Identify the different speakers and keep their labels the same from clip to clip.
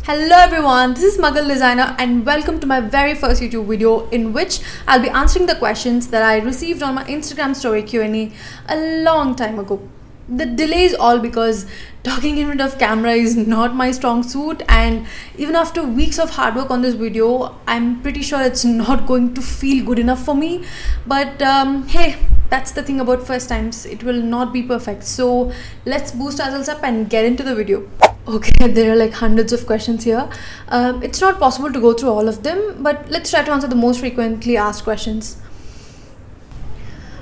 Speaker 1: Hello everyone, this is Muggle Designer and welcome to my very first YouTube video in which I'll be answering the questions that I received on my Instagram story Q&A a long time ago. The delay is all because talking in front of camera is not my strong suit, and even after weeks of hard work on this video, I'm pretty sure it's not going to feel good enough for me. But hey, that's the thing about first times, it will not be perfect. So let's boost ourselves up and get into the video. Okay, there are like hundreds of questions here. It's not possible to go through all of them, but let's try to answer the most frequently asked questions.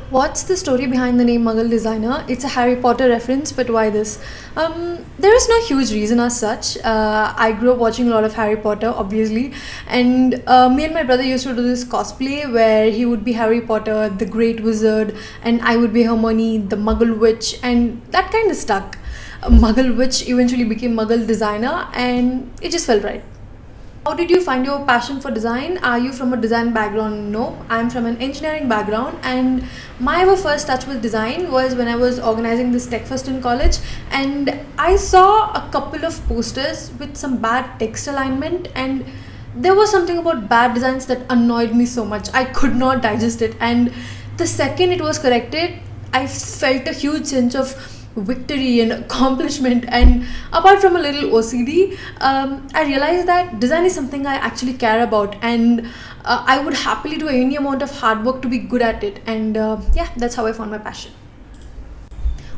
Speaker 1: What's the story behind the name Muggle Designer? It's a Harry Potter reference, but why this? There is no huge reason as such. I grew up watching a lot of Harry Potter, obviously, and me and my brother used to do this cosplay where he would be Harry Potter, the Great Wizard, and I would be Hermione, the Muggle Witch, and that kind of stuck. Muggle Witch eventually became Muggle Designer, and it just felt right. How did you find your passion for design? Are you from a design background? No, I'm from an engineering background, and my ever first touch with design was when I was organizing this tech fest in college, and I saw a couple of posters with some bad text alignment, and there was something about bad designs that annoyed me so much. I could not digest it, and the second it was corrected, I felt a huge sense of victory and accomplishment. And apart from a little OCD, I realized that design is something I actually care about, and I would happily do any amount of hard work to be good at it. And yeah, that's how I found my passion.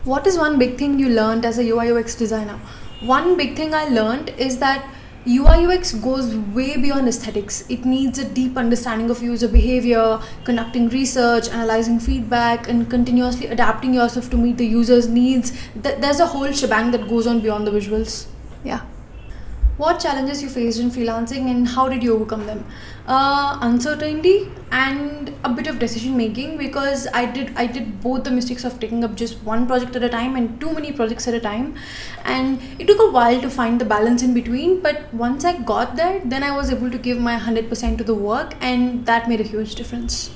Speaker 1: What is one big thing you learned as a UI UX designer? One big thing I learned is that UI UX goes way beyond aesthetics. It needs a deep understanding of user behavior, conducting research, analyzing feedback, and continuously adapting yourself to meet the user's needs. There's a whole shebang that goes on beyond the visuals. Yeah. What challenges you faced in freelancing and how did you overcome them? Uncertainty and a bit of decision making, because I did both the mistakes of taking up just one project at a time and too many projects at a time, and it took a while to find the balance in between. But once I got there, then I was able to give my 100% to the work, and that made a huge difference.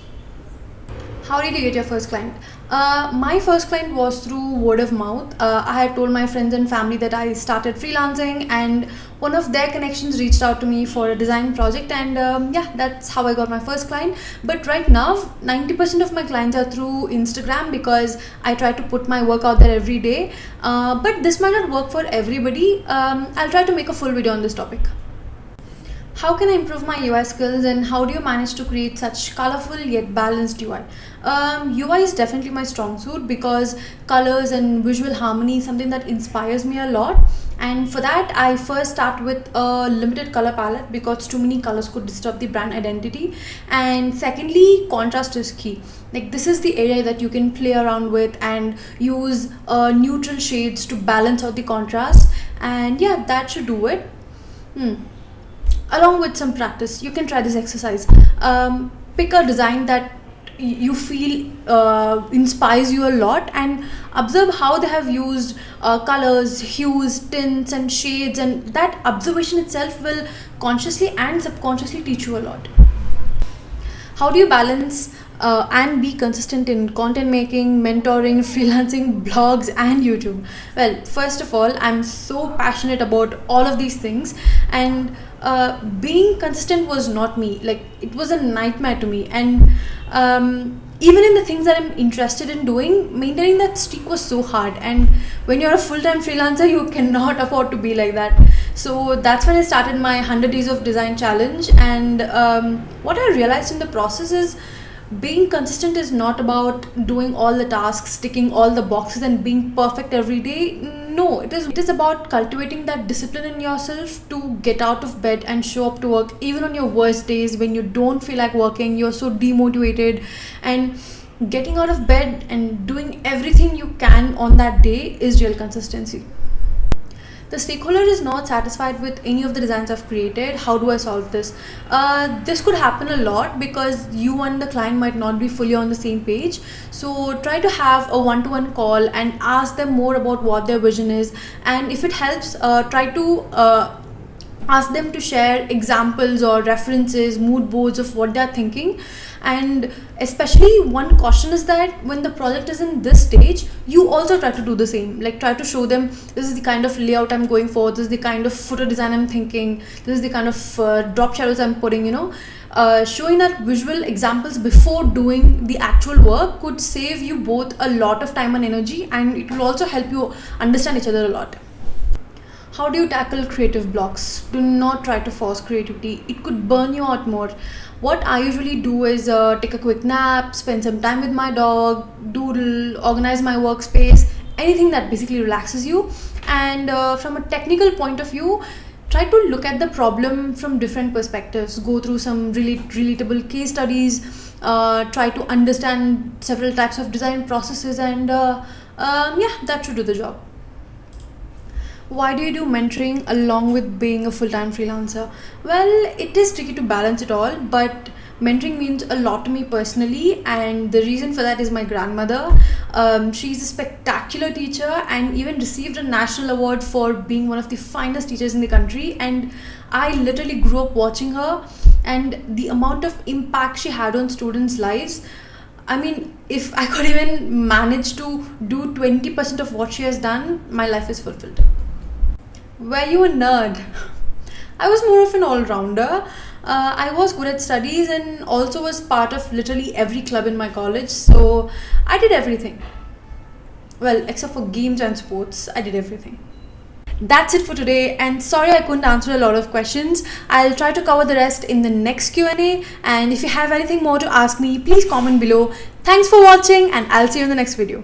Speaker 1: How did you get your first client? My first client was through word of mouth. I had told my friends and family that I started freelancing, and one of their connections reached out to me for a design project, and yeah, that's how I got my first client. But right now, 90% of my clients are through Instagram, because I try to put my work out there every day. But this might not work for everybody. I'll try to make a full video on this topic. How can I improve my UI skills, and how do you manage to create such colorful yet balanced UI? UI is definitely my strong suit, because colors and visual harmony is something that inspires me a lot. And for that, I first start with a limited color palette, because too many colors could disturb the brand identity. And secondly, contrast is key. Like, this is the area that you can play around with and use neutral shades to balance out the contrast. And yeah, that should do it. Along with some practice, you can try this exercise. Pick a design that you feel inspires you a lot, and observe how they have used colors, hues, tints, and shades, and that observation itself will consciously and subconsciously teach you a lot. How do you balance and be consistent in content making, mentoring, freelancing, blogs, and YouTube? Well, first of all, I'm so passionate about all of these things, and being consistent was not me. Like, it was a nightmare to me, and even in the things that I'm interested in doing, maintaining that streak was so hard. And when you're a full-time freelancer, you cannot afford to be like that. So that's when I started my 100 days of design challenge. And what I realized in the process is, being consistent is not about doing all the tasks, ticking all the boxes, and being perfect every day. No, it is about cultivating that discipline in yourself to get out of bed and show up to work even on your worst days, when you don't feel like working, you're so demotivated, and getting out of bed and doing everything you can on that day is real consistency. The stakeholder is not satisfied with any of the designs I've created. How do I solve this? This could happen a lot, because you and the client might not be fully on the same page. So try to have a one-to-one call and ask them more about what their vision is. And if it helps, try to ask them to share examples or references, mood boards of what they're thinking. And especially one caution is that when the project is in this stage, you also try to do the same. Like, try to show them, this is the kind of layout I'm going for, this is the kind of footer design I'm thinking, this is the kind of drop shadows I'm putting, showing that visual examples before doing the actual work could save you both a lot of time and energy, and it will also help you understand each other a lot. How do you tackle creative blocks? Do not try to force creativity. It could burn you out more. What I usually do is take a quick nap, spend some time with my dog, doodle, organize my workspace, anything that basically relaxes you. And from a technical point of view, try to look at the problem from different perspectives. Go through some really relatable case studies. Try to understand several types of design processes, and yeah, that should do the job. Why do you do mentoring along with being a full-time freelancer? Well, it is tricky to balance it all, but mentoring means a lot to me personally, and the reason for that is my grandmother. She's a spectacular teacher and even received a national award for being one of the finest teachers in the country. And I literally grew up watching her, and the amount of impact she had on students' lives. I mean, if I could even manage to do 20% of what she has done, my life is fulfilled. Were you a nerd? I was more of an all-rounder. I was good at studies and also was part of literally every club in my college, so I did everything. Well, except for games and sports, I did everything. That's it for today, and sorry I couldn't answer a lot of questions. I'll try to cover the rest in the next Q&A, and if you have anything more to ask me, please comment below. Thanks for watching, and I'll see you in the next video.